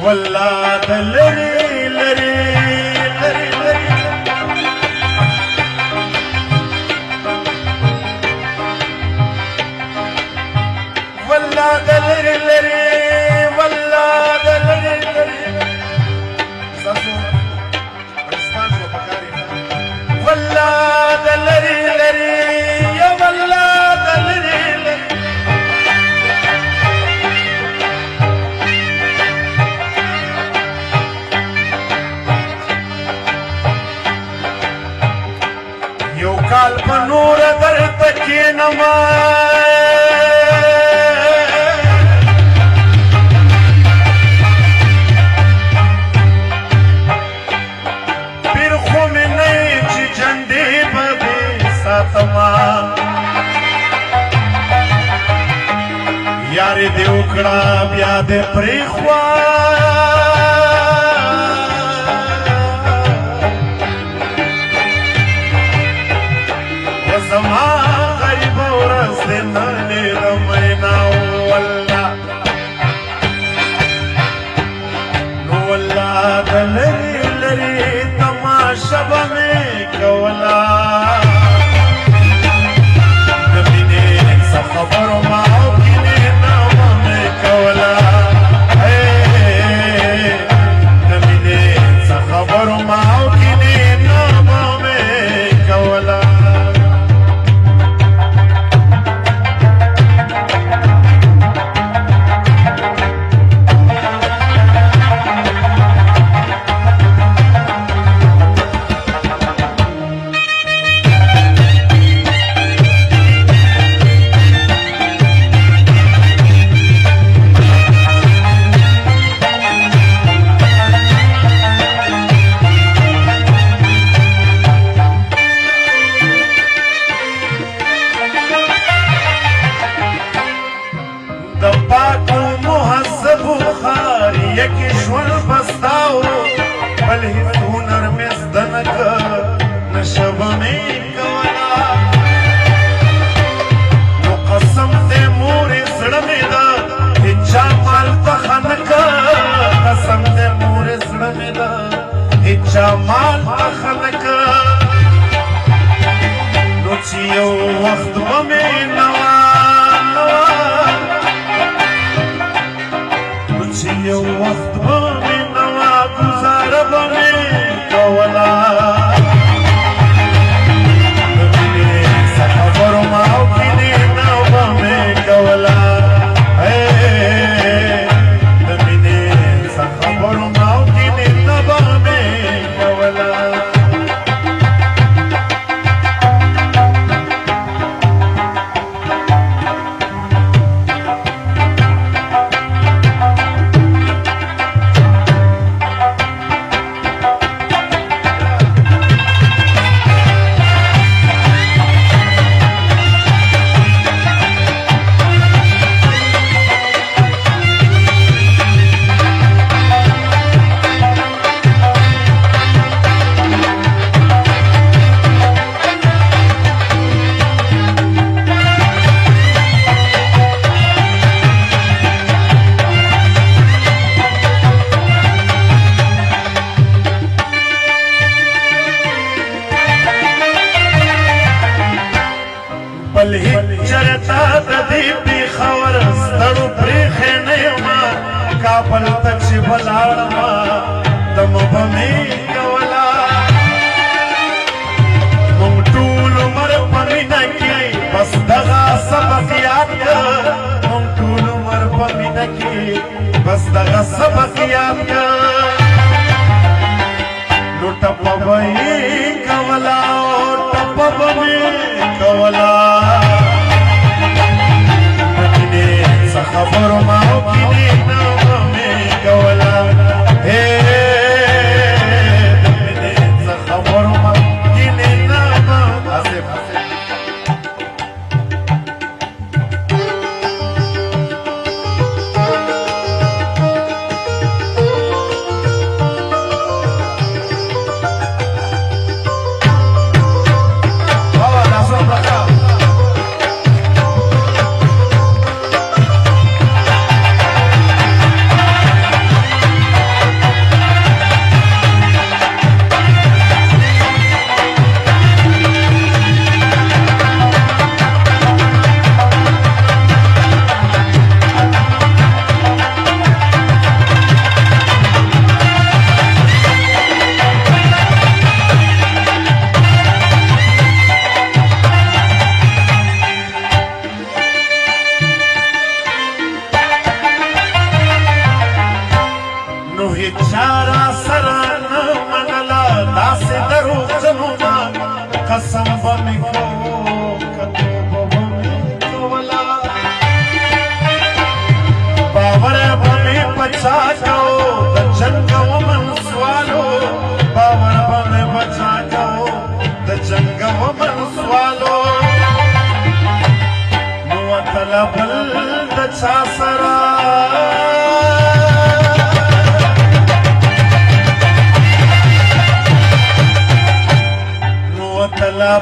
والله د لري لري لري لري والله د لري لري والله د لري لري تاسو پاکستان کو پکاري والله د لري لري یا والله د لري لري یو کال په نور درته کینما پیر خو مې نه چې جنډې به دې ساتما یارې دې وکړه بیا دې پرېښوا زما غریب ورځ دې ننې د مینا والله نو والله د لرې لرې تماشه به مې کوله د مینې څه خبرو ما او کینې نه به مې کوله د مینې څه خبرو ما او کینې نه به مې کوله بل هیڅ هنر مې زده نه کړ نشه به مې کوله نو قسم دې مورې زړه مې ده هېچا مال پخه نه کړ قسم دې مورې زړه مې ده هېچا مال پخه نه کړ نو چې یو وخت به مې نوا نو چې یو وخت به مې گزاره به مې کوله د مینې څه خبرو ما او کینې نه به مې کوله د مینې څه خبرو ما او کینې نه به مې کوله بل هیڅ چرته د دې پېښور ستړو پرېښې نه یمه کابل ته چې به لاړمه دمه به مې کوله موږ ټول عمر په مینه کې بس دغه سبق یاد کړ موږ ټول عمر په مینه کې بس دغه سبق یاد کړ نو ټپه به یې کوله او ټپه به مې کوله خبرو ما او کینې نه به مې کوله د مینې څه خبرو ما کینې نه به آصف هچارا سران منلا داسې دروغجنونه قسم به مې کو کتوبه به مې کولا باور به مې په چا کو د جنګ ومن سوالو باور به مې په چا کو د جنګ ومن سوالو نو وتله بل د چا سره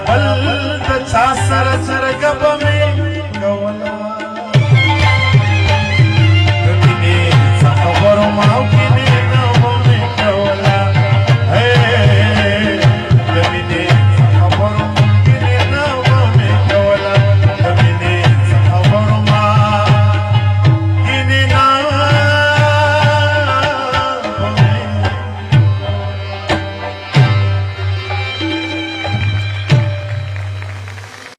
بل د چا سره چرګ به